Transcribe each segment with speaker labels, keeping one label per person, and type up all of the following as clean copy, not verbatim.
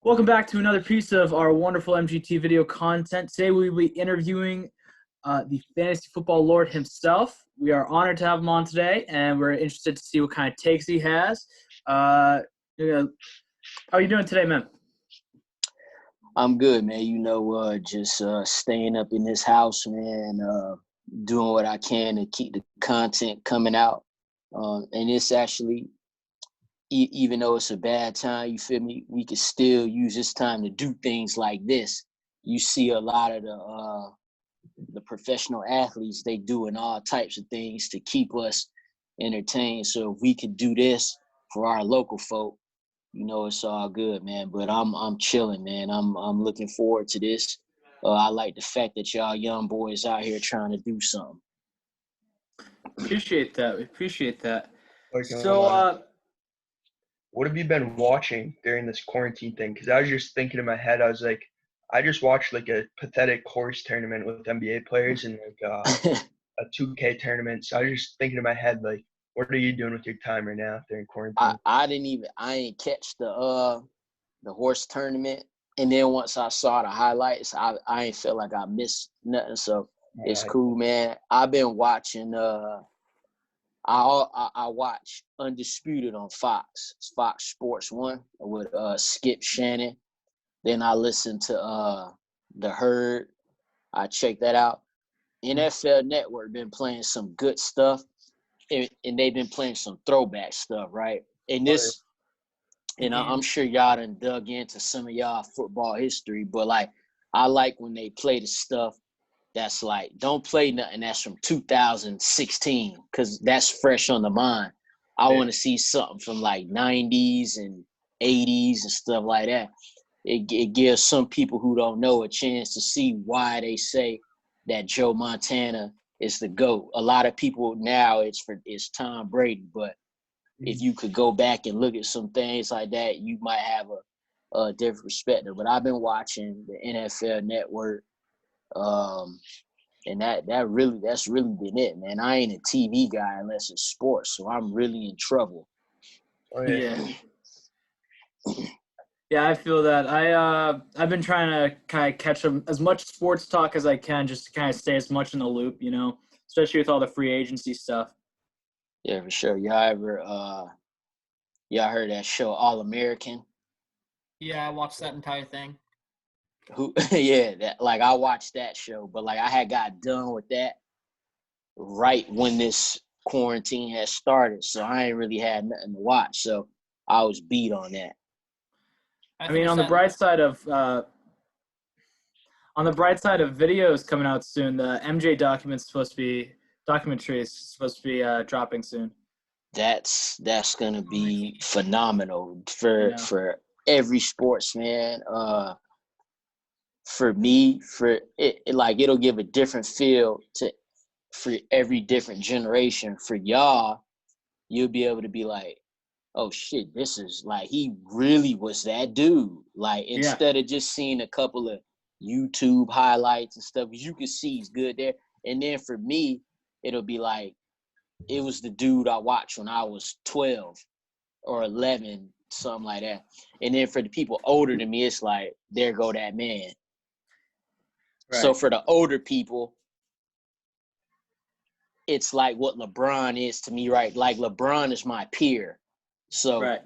Speaker 1: Welcome back to another piece of our wonderful MGT video content. Today we will be interviewing the fantasy football lord himself. We are honored to have him on today, and we're interested to see what kind of takes he has. How are you doing today, man?
Speaker 2: I'm good, man. Just staying up in this house, man, doing what I can to keep the content coming out. And it's actually, even though it's a bad time, you feel me, we could still use this time to do things like this. You see a lot of the professional athletes, they doing all types of things to keep us entertained. So if we could do this for our local folk, it's all good, man. But I'm chilling, man. I'm looking forward to this. I like the fact that y'all young boys out here trying to do something.
Speaker 1: Appreciate that. We appreciate that.
Speaker 3: What have you been watching during this quarantine thing? Because I was just thinking in my head, I was like, I just watched like a pathetic horse tournament with NBA players and like a 2K tournament. So I was just thinking in my head, like, what are you doing with your time right now during quarantine?
Speaker 2: I ain't catch the horse tournament. And then once I saw the highlights, I ain't feel like I missed nothing. So it's cool, man. I've been watching I watch Undisputed on Fox Sports 1 with Skip Shannon. Then I listen to The Herd. I check that out. NFL Network been playing some good stuff, and they've been playing some throwback stuff, right? And this, and I'm sure y'all done dug into some of y'all football history, but like I like when they play the stuff that's like, don't play nothing that's from 2016 because that's fresh on the mind. I want to see something from like 90s and 80s and stuff like that. It gives some people who don't know a chance to see why they say that Joe Montana is the GOAT. A lot of people now it's Tom Brady, but if you could go back and look at some things like that, you might have a different perspective. But I've been watching the NFL Network. And that's really been it, man. I ain't a TV guy unless it's sports, so I'm really in trouble.
Speaker 1: Yeah, I feel that. I've been trying to kind of catch as much sports talk as I can, just to kind of stay as much in the loop, especially with all the free agency stuff.
Speaker 2: Yeah, for sure. Y'all heard that show All American?
Speaker 4: Yeah, I watched that entire thing.
Speaker 2: I watched that show, but like I had got done with that right when this quarantine had started, so I ain't really had nothing to watch, so I was beat on that.
Speaker 1: I mean, on the bright side of videos coming out soon, the MJ documentary is supposed to be dropping soon.
Speaker 2: That's gonna be phenomenal for every sportsman. For me, it'll give a different feel for every different generation. For y'all, you'll be able to be like, oh shit, this is like, he really was that dude. Like, instead of just seeing a couple of YouTube highlights and stuff, you can see he's good there. And then for me, it'll be like, it was the dude I watched when I was 12 or 11, something like that. And then for the people older than me, it's like, there go that man. Right. So for the older people, it's like what LeBron is to me, right? Like LeBron is my peer. So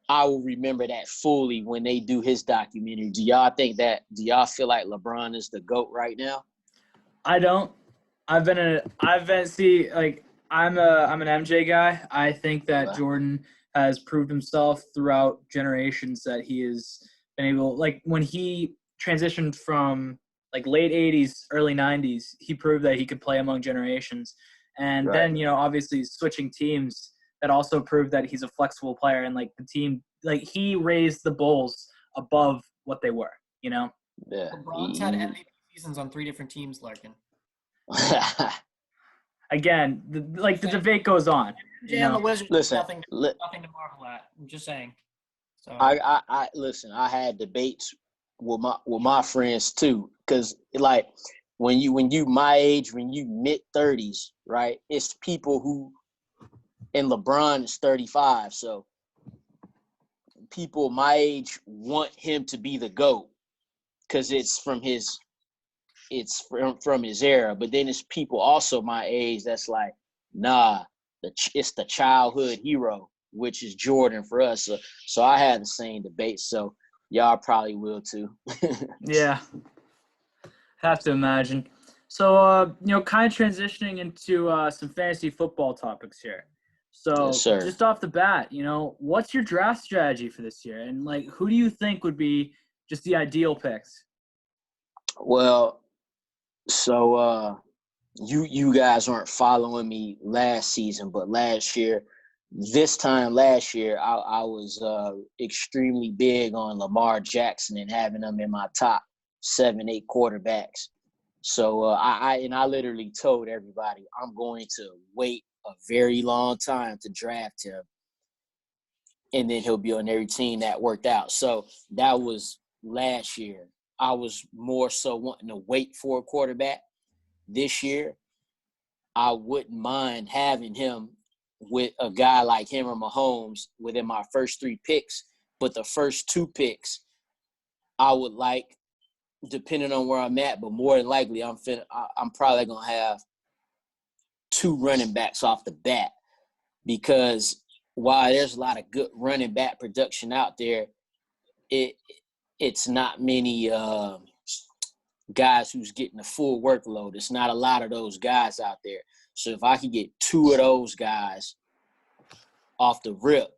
Speaker 2: I will remember that fully when they do his documentary. Do y'all feel like LeBron is the GOAT right now?
Speaker 1: I don't. I'm an MJ guy. I think that Jordan has proved himself throughout generations that he has been able, like when he transitioned from like late 80s, early 90s, he proved that he could play among generations. And then, obviously switching teams, that also proved that he's a flexible player. And like the team, like he raised the Bulls above what they were,
Speaker 2: Yeah.
Speaker 4: LeBron's had MVP seasons on 3 different teams, Larkin.
Speaker 1: Again, the debate goes on.
Speaker 4: And the Wizards,
Speaker 2: listen,
Speaker 4: nothing to marvel at. I'm just saying. So
Speaker 2: I listen. I had debates with my friends too, because like when you my age, when you mid-30s, right? It's people who, and LeBron is 35, so people my age want him to be the GOAT because it's from his era. But then it's people also my age that's like, nah, it's the childhood hero, which is Jordan for us. So I had the same debate. So y'all probably will too.
Speaker 1: Yeah, have to imagine. So, kind of transitioning into some fantasy football topics here. So,
Speaker 2: Yes, sir.
Speaker 1: just off the bat, what's your draft strategy for this year? And, who do you think would be just the ideal picks?
Speaker 2: Well, so you guys aren't following me last season, but this time last year, I was extremely big on Lamar Jackson and having him in my top 7-8 quarterbacks. So I literally told everybody I'm going to wait a very long time to draft him, and then he'll be on every team that worked out. So that was last year. I was more so wanting to wait for a quarterback. This year, I wouldn't mind having him with a guy like him or Mahomes within my first 3 picks. But the first 2 picks, I would like, depending on where I'm at, but more than likely, I'm probably going to have 2 running backs off the bat, because while there's a lot of good running back production out there, it's not many guys who's getting the full workload. It's not a lot of those guys out there. So if I could get 2 of those guys off the rip,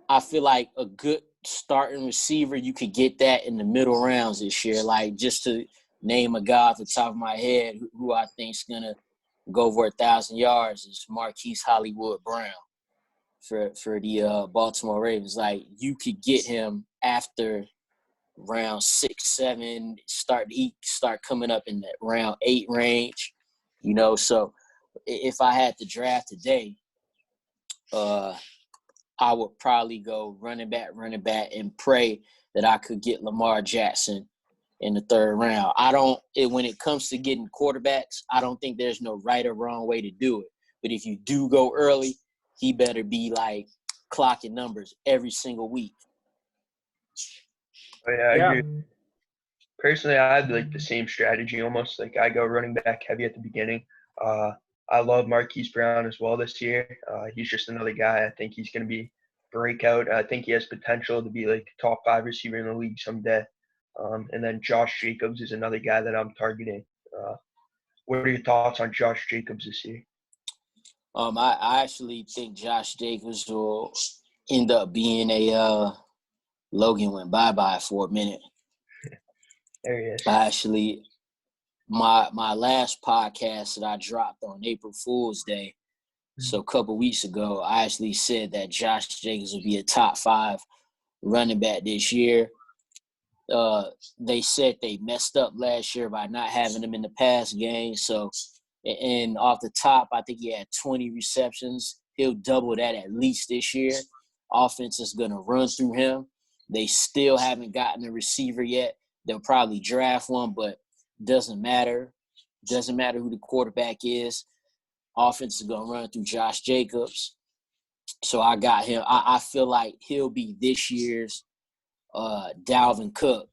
Speaker 2: I feel like a good starting receiver, you could get that in the middle rounds this year. Like, just to name a guy off the top of my head who I think is going to go over 1,000 yards is Marquise Hollywood Brown for the Baltimore Ravens. Like, you could get him after round 6, 7, he start coming up in that round 8 range, So if I had to draft today, I would probably go running back, and pray that I could get Lamar Jackson in the 3rd round. When it comes to getting quarterbacks, I don't think there's no right or wrong way to do it. But if you do go early, he better be like clocking numbers every single week.
Speaker 3: Oh, yeah, I agree. Personally, I had like the same strategy almost. Like, I go running back heavy at the beginning. I love Marquise Brown as well this year. He's just another guy. I think he's going to be breakout. I think he has potential to be like top 5 receiver in the league someday. And then Josh Jacobs is another guy that I'm targeting. What are your thoughts on Josh Jacobs this year?
Speaker 2: I actually think Josh Jacobs will end up being a Logan went bye-bye for a minute.
Speaker 3: There he is.
Speaker 2: Actually, my last podcast that I dropped on April Fool's Day, so a couple weeks ago, I actually said that Josh Jacobs would be a top 5 running back this year. They said they messed up last year by not having him in the pass game. So, and off the top, I think he had 20 receptions. He'll double that at least this year. Offense is going to run through him. They still haven't gotten a receiver yet. They'll probably draft one, but doesn't matter. Doesn't matter who the quarterback is. Offense is going to run through Josh Jacobs. So I got him. I feel like he'll be this year's Dalvin Cook.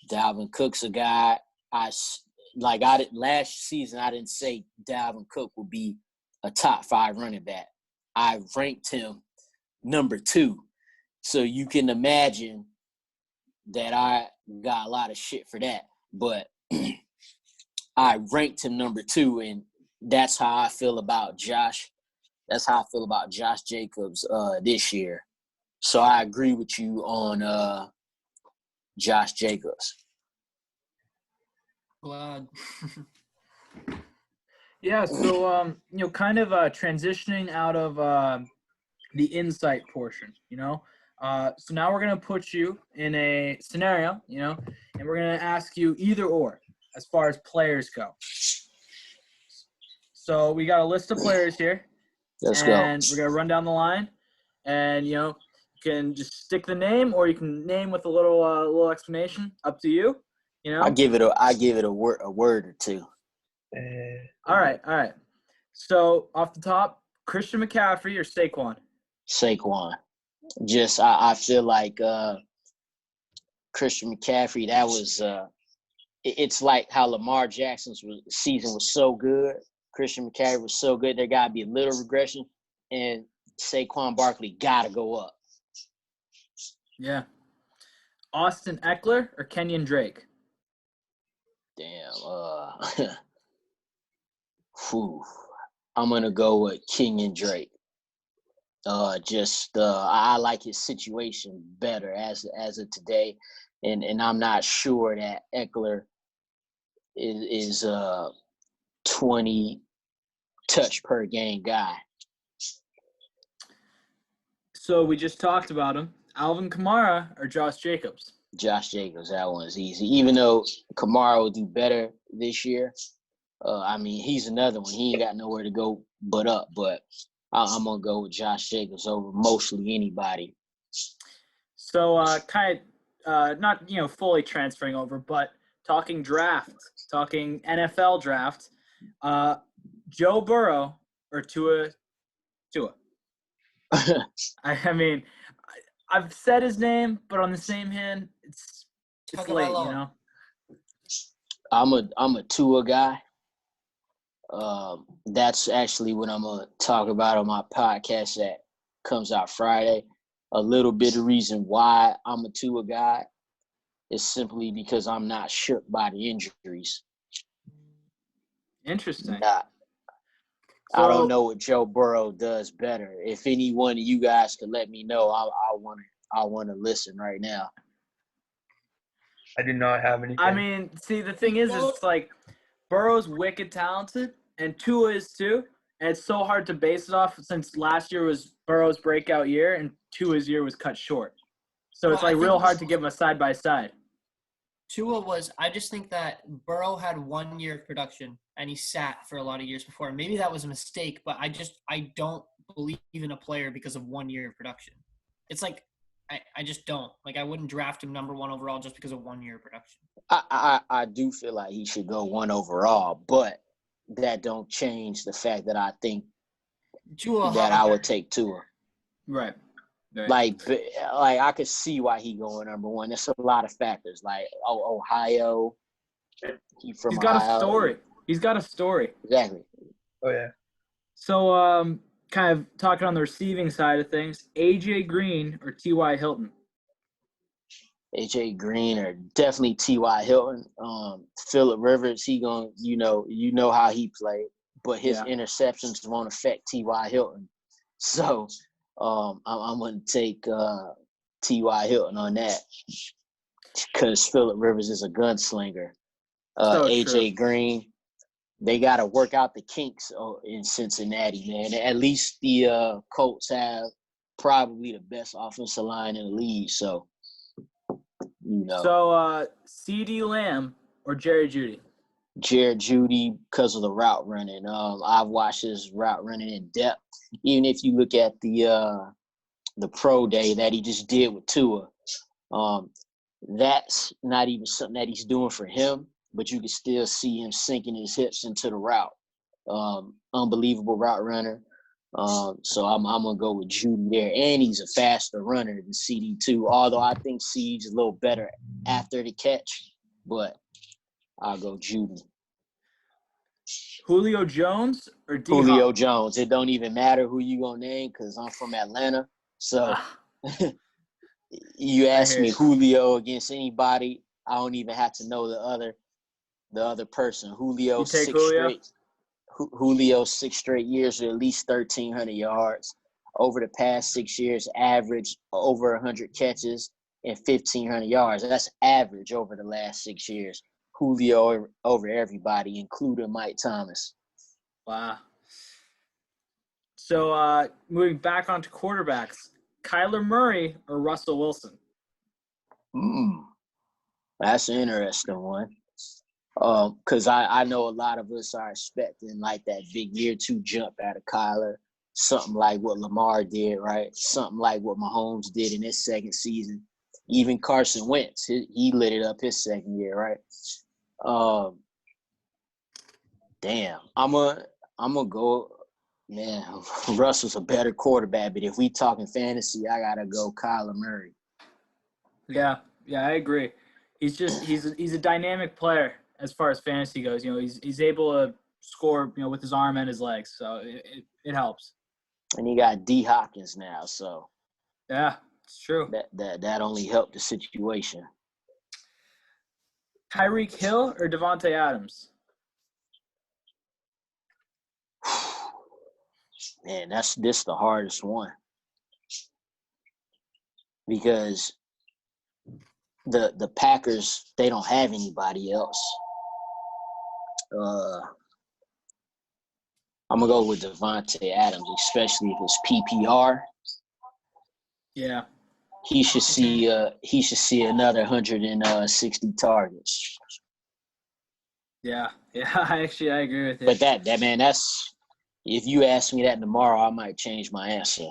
Speaker 2: Dalvin Cook's a guy last season I didn't say Dalvin Cook would be a top 5 running back. I ranked him number 2. So you can imagine that I got a lot of shit for that. But I ranked him number 2, and that's how I feel about Josh. That's how I feel about Josh Jacobs this year. So I agree with you on Josh Jacobs.
Speaker 4: Glad.
Speaker 1: Yeah, so kind of transitioning out of the insight portion, so now we're gonna put you in a scenario, and we're gonna ask you either or as far as players go. So we got a list of players here.
Speaker 2: Let's go.
Speaker 1: And we're gonna run down the line, and you can just stick the name, or you can name with a little explanation. Up to you.
Speaker 2: I give it a word or two.
Speaker 1: All right. So off the top, Christian McCaffrey or Saquon?
Speaker 2: Saquon. Just I feel like Christian McCaffrey, that was it's like how Lamar Jackson's season was so good. Christian McCaffrey was so good. There got to be a little regression, and Saquon Barkley got to go up.
Speaker 1: Yeah. Austin Eckler or Kenyon Drake?
Speaker 2: Damn. I'm gonna go with Kenyon Drake. I like his situation better as of today, and I'm not sure that Eckler is 20 touch per game guy.
Speaker 1: So we just talked about him. Alvin Kamara or Josh Jacobs?
Speaker 2: Josh Jacobs, that one's easy. Even though Kamara will do better this year, he's another one. He ain't got nowhere to go but up. But I'm gonna go with Josh Jacobs over mostly anybody.
Speaker 1: So not fully transferring over, but talking draft, talking NFL draft. Joe Burrow or Tua? I mean, I've said his name, but on the same hand, it's late, you know.
Speaker 2: I'm a Tua guy. That's actually what I'm gonna talk about on my podcast that comes out Friday. A little bit of reason why I'm a Tua guy is simply because I'm not shook by the injuries.
Speaker 1: Interesting.
Speaker 2: I don't know what Joe Burrow does better. If any one of you guys could let me know, I want to listen right now.
Speaker 3: I do not have anything.
Speaker 1: I mean, see, the thing is it's like Burrow's wicked talented, and Tua is too. And it's so hard to base it off since last year was Burrow's breakout year, and Tua's year was cut short. So it's real hard to give them a side by side.
Speaker 4: I just think that Burrow had 1 year of production and he sat for a lot of years before. Maybe that was a mistake, but I don't believe in a player because of 1 year of production. It's like, I just don't. Like, I wouldn't draft him number 1 overall just because of 1 year of production.
Speaker 2: I do feel like he should go 1 overall, but that don't change the fact that I think that I would take Tua.
Speaker 1: Right.
Speaker 2: Like I could see why he going number 1. There's a lot of factors. Like Ohio, he's got
Speaker 1: a story. He's got a story.
Speaker 2: Exactly.
Speaker 3: Oh yeah.
Speaker 1: So kind of talking on the receiving side of things, AJ Green or T.Y. Hilton?
Speaker 2: AJ Green or definitely T.Y. Hilton. Phillip Rivers, he going you know how he played, but his interceptions won't affect T.Y. Hilton. So I'm going to take T.Y. Hilton on that because Phillip Rivers is a gunslinger. AJ Green, they got to work out the kinks in Cincinnati, man. At least the Colts have probably the best offensive line in the league. So,
Speaker 1: So, CeeDee Lamb or Jerry Jeudy?
Speaker 2: Jared Jeudy because of the route running. I've watched his route running in depth. Even if you look at the pro day that he just did with Tua, that's not even something that he's doing for him, but you can still see him sinking his hips into the route. Unbelievable route runner. So I'm gonna go with Jeudy there, and he's a faster runner than CD2. Although I think C's a little better after the catch, but I'll go Jeudy.
Speaker 1: Julio Jones or D-Hop?
Speaker 2: Julio Jones. It don't even matter who you gonna name because I'm from Atlanta. So you ask me Julio against anybody, I don't even have to know the other person. Julio 6 straight years with at least 1,300 yards. Over the past 6 years, average over 100 catches and 1,500 yards. That's average over the last 6 years. Julio over everybody, including Mike Thomas.
Speaker 1: Wow. So moving back onto quarterbacks, Kyler Murray or Russell Wilson?
Speaker 2: That's an interesting one. Because I know a lot of us are expecting like that big year 2 jump out of Kyler, something like what Lamar did, right? Something like what Mahomes did in his second season. Even Carson Wentz, he lit it up his second year, right? Damn, I'm gonna go Man, Russell's a better quarterback, but if we talking fantasy, I gotta go Kyler Murray.
Speaker 1: Yeah, I agree. He's a dynamic player as far as fantasy goes. You know, he's able to score, you know, with his arm and his legs, so it helps.
Speaker 2: And he got D Hopkins now, so
Speaker 1: yeah, it's true.
Speaker 2: That only helped the situation.
Speaker 1: Tyreek Hill or Devontae Adams?
Speaker 2: Man, this the hardest one because the Packers, they don't have anybody else. I'm gonna go with Devontae Adams, especially if it's PPR.
Speaker 1: Yeah,
Speaker 2: he should see another 160 targets.
Speaker 1: Yeah, I agree with you.
Speaker 2: But that man, that's if you ask me that tomorrow, I might change my answer.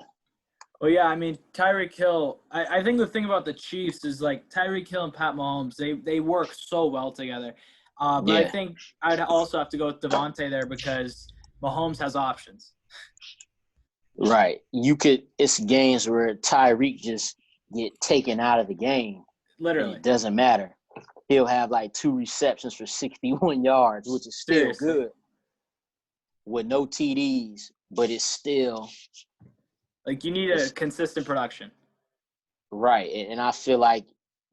Speaker 1: Well, yeah, I mean, Tyreek Hill, I think the thing about the Chiefs is, like, Tyreek Hill and Pat Mahomes, they work so well together. But I think I'd also have to go with Devontae there because Mahomes has options.
Speaker 2: Right. It's games where Tyreek just get taken out of the game.
Speaker 1: Literally.
Speaker 2: It doesn't matter. He'll have like 2 receptions for 61 yards, which is still good with no TDs, but it's still –
Speaker 1: like, you need a consistent production.
Speaker 2: Right. And I feel like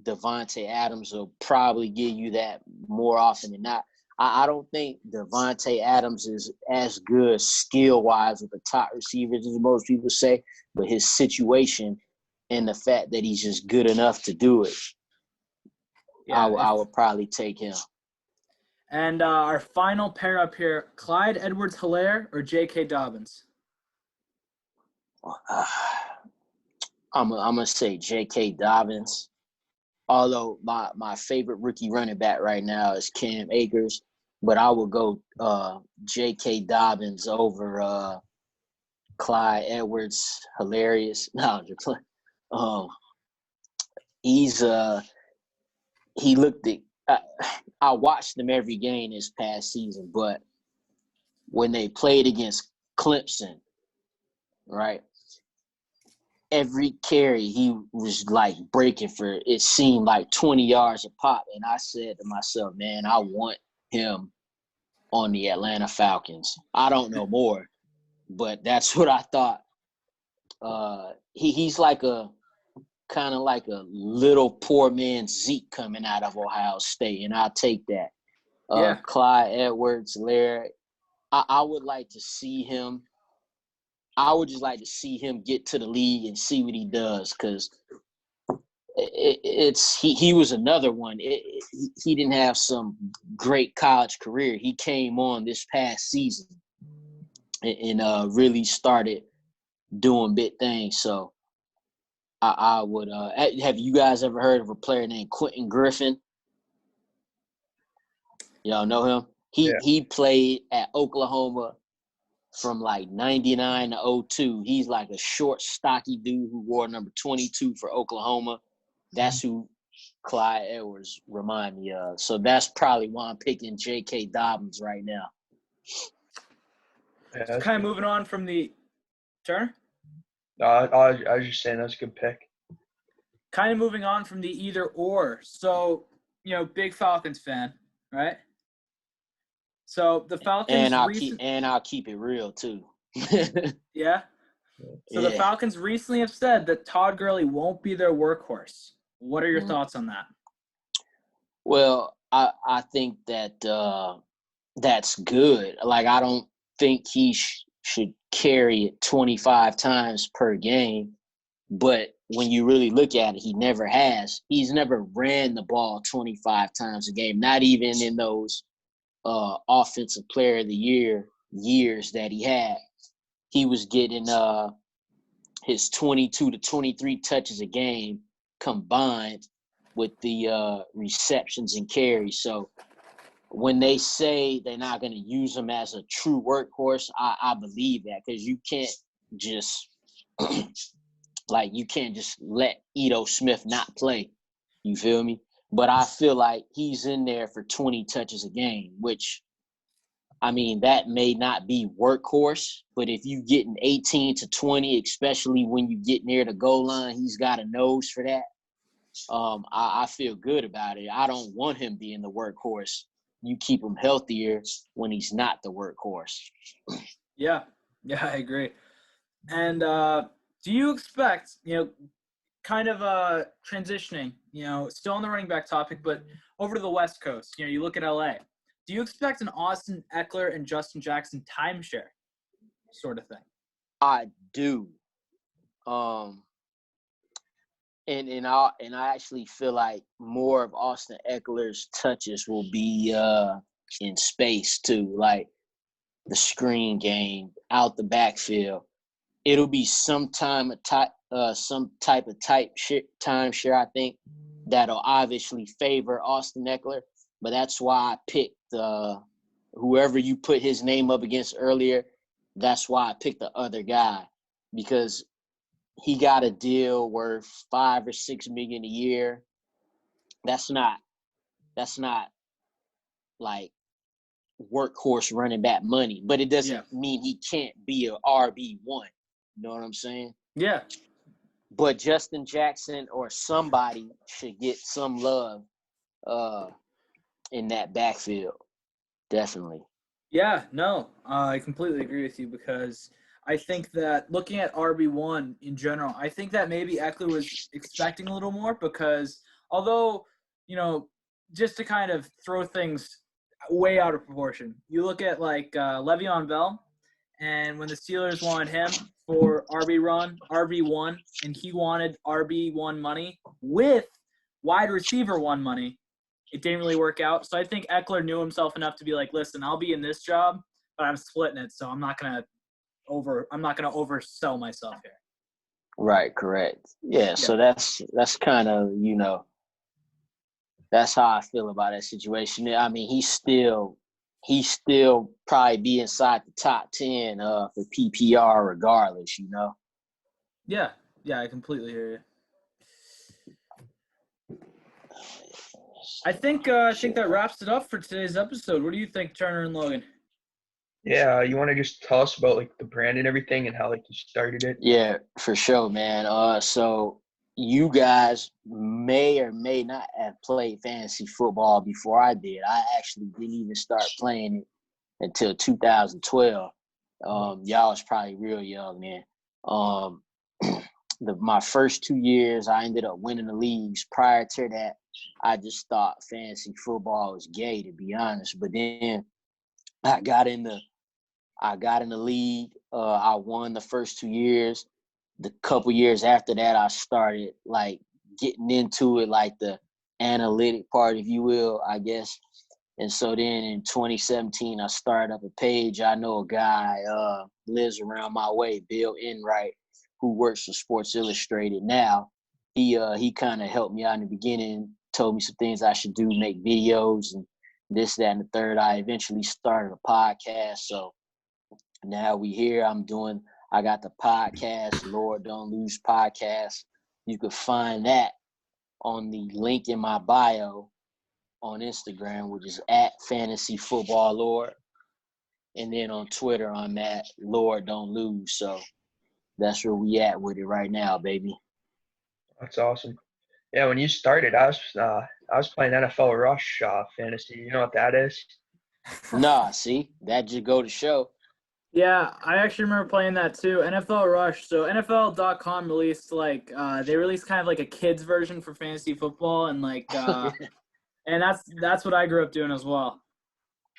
Speaker 2: Devontae Adams will probably give you that more often than not. I don't think Devontae Adams is as good skill-wise with the top receivers as most people say, but his situation and the fact that he's just good enough to do it, I would probably take him.
Speaker 1: And our final pair up here, Clyde Edwards-Helaire or J.K. Dobbins?
Speaker 2: I'm gonna say J.K. Dobbins. Although my favorite rookie running back right now is Cam Akers, but I would go J.K. Dobbins over Clyde Edwards. Hilarious. No, he looked at. I watched him every game this past season, but when they played against Clemson, right? Every carry he was like breaking for, it seemed like 20 yards a pop. And I said to myself, man, I want him on the Atlanta Falcons. I don't know more, but that's what I thought. He's like kind of like a little poor man Zeke coming out of Ohio State, and I'll take that. Clyde Edwards-Helaire, I would like to see him. I would just like to see him get to the league and see what he does because he was another one. He didn't have some great college career. He came on this past season and really started doing big things. So I would have you guys ever heard of a player named Quentin Griffin? Y'all know him? He played at Oklahoma from like 99 to 02. He's like a short, stocky dude who wore number 22 for Oklahoma. That's who Clyde Edwards remind me of. So that's probably why I'm picking J.K. Dobbins right now.
Speaker 1: Yeah, kind of moving on from the Turner?
Speaker 3: I was just saying that's a good pick.
Speaker 1: Kind of moving on from the either or. So, big Falcons fan, right? So the Falcons
Speaker 2: and I'll keep it real too.
Speaker 1: Yeah. So the Falcons recently have said that Todd Gurley won't be their workhorse. What are your thoughts on that?
Speaker 2: Well, I think that that's good. Like, I don't think he should carry it 25 times per game. But when you really look at it, he never has. He's never ran the ball 25 times a game, not even in those offensive player of the year years that he had. He was getting his 22 to 23 touches a game combined with the receptions and carries. So when they say they're not going to use him as a true workhorse, I believe that, because you can't just let Ito Smith not play. You feel me? But I feel like he's in there for 20 touches a game, which I mean, that may not be workhorse, but if you getting 18 to 20, especially when you get near the goal line, he's got a nose for that. I feel good about it. I don't want him being the workhorse. You keep him healthier when he's not the workhorse.
Speaker 1: Yeah, I agree. And do you expect, kind of transitioning, still on the running back topic, but over to the West Coast, you look at LA. Do you expect an Austin Eckler and Justin Jackson timeshare sort of thing?
Speaker 2: I do. And I actually feel like more of Austin Eckler's touches will be in space too, like the screen game, out the backfield. It'll be some type of timeshare, I think, that'll obviously favor Austin Eckler. But that's why I picked whoever you put his name up against earlier. That's why I picked the other guy, because he got a deal worth $5 or $6 million a year. That's not like workhorse running back money, but it doesn't mean he can't be a RB1. You know what I'm saying?
Speaker 1: Yeah.
Speaker 2: But Justin Jackson or somebody should get some love in that backfield. Definitely.
Speaker 1: Yeah, no, I completely agree with you, because I think that looking at RB1 in general, I think that maybe Eckler was expecting a little more, because although, just to kind of throw things way out of proportion, you look at like Le'Veon Bell, and when the Steelers wanted him for RB1, and he wanted RB1 money with wide receiver 1 money, it didn't really work out. So I think Eckler knew himself enough to be like, listen, I'll be in this job, but I'm splitting it, so I'm not gonna oversell myself here.
Speaker 2: Right, correct. Yeah. So that's kind of, that's how I feel about that situation. I mean, he still probably be inside the top 10 for PPR regardless,
Speaker 1: Yeah, I completely hear you. I think that wraps it up for today's episode. What do you think, Turner and Logan?
Speaker 3: Yeah, you want to just tell us about like the brand and everything and how like you started it?
Speaker 2: Yeah, for sure, man. So you guys may or may not have played fantasy football before I did. I actually didn't even start playing it until 2012. Y'all was probably real young then. My first 2 years, I ended up winning the leagues. Prior to that, I just thought fantasy football was gay, to be honest. But then I got in the league. I won the first 2 years. The couple years after that, I started like getting into it, like the analytic part, if you will, I guess. And so then in 2017, I started up a page. I know a guy lives around my way, Bill Enright, who works for Sports Illustrated now. He kind of helped me out in the beginning, told me some things I should do, make videos and this, that, and the third. I eventually started a podcast. So now we here. I got the podcast, Lord Don't Lose podcast. You can find that on the link in my bio on Instagram, which is @fantasyfootballlord. And then on Twitter, I'm at Lord Don't Lose. So that's where we at with it right now, baby.
Speaker 3: That's awesome. Yeah, when you started, I was playing NFL Rush fantasy. You know what that is?
Speaker 2: Nah, see, that just go to show.
Speaker 1: Yeah, I actually remember playing that too. NFL Rush. So NFL.com released they released kind of like a kids version for fantasy football, and and that's what I grew up doing as well.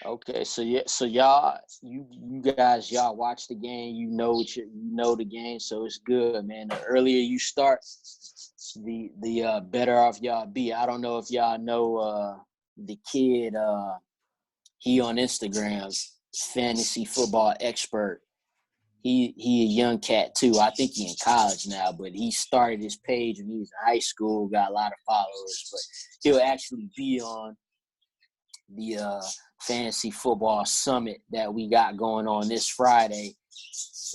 Speaker 2: Okay, so y'all, you guys, y'all watch the game. You know the game, so it's good, man. The earlier you start, the better off y'all be. I don't know if y'all know the kid. He on Instagram, fantasy football expert. He a young cat too. I think he in college now, but he started his page when he was in high school. Got a lot of followers, but he'll actually be on the fantasy football summit that we got going on this Friday,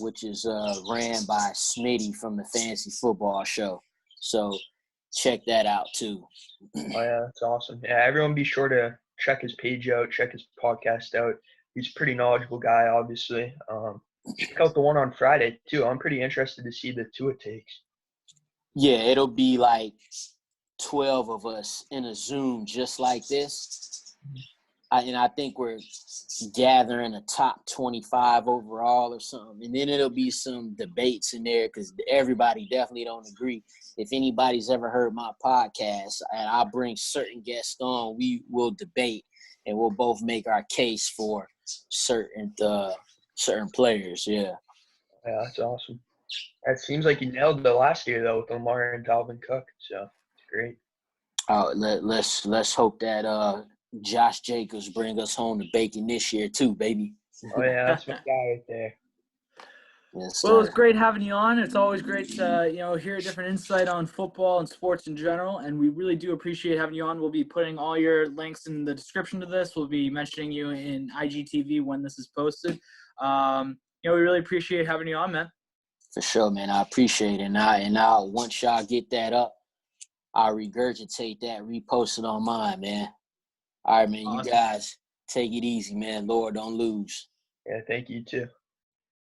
Speaker 2: which is ran by Smitty from the Fantasy Football Show. So check that out too.
Speaker 3: Oh yeah, that's awesome. Yeah, everyone be sure to check his page out, check his podcast out. he's a pretty knowledgeable guy, obviously. Check out the one on Friday too. I'm pretty interested to see the Tua takes.
Speaker 2: Yeah, it'll be like 12 of us in a Zoom just like this. And I think we're gathering a top 25 overall or something. And then it'll be some debates in there because everybody definitely don't agree. If anybody's ever heard my podcast and I bring certain guests on, we will debate and we'll both make our case for certain players. Yeah.
Speaker 3: Yeah, that's awesome. It seems like you nailed the last year though with Lamar and Dalvin Cook, so it's great.
Speaker 2: Let's hope that Josh Jacobs bring us home the bacon this year too, baby.
Speaker 3: Oh yeah, that's my guy right there.
Speaker 2: Yes,
Speaker 1: Well,
Speaker 2: sir.
Speaker 1: it's great having you on. It's always great to hear a different insight on football and sports in general, and we really do appreciate having you on. We'll be putting all your links in the description to this. We'll be mentioning you in IGTV when this is posted. We really appreciate having you on, man.
Speaker 2: For sure, man. I appreciate it. And I once y'all get that up, I'll regurgitate that, repost it on mine, man. All right, man.
Speaker 1: Awesome.
Speaker 2: You guys take it easy, man. Lord, don't lose.
Speaker 3: Yeah, thank you too.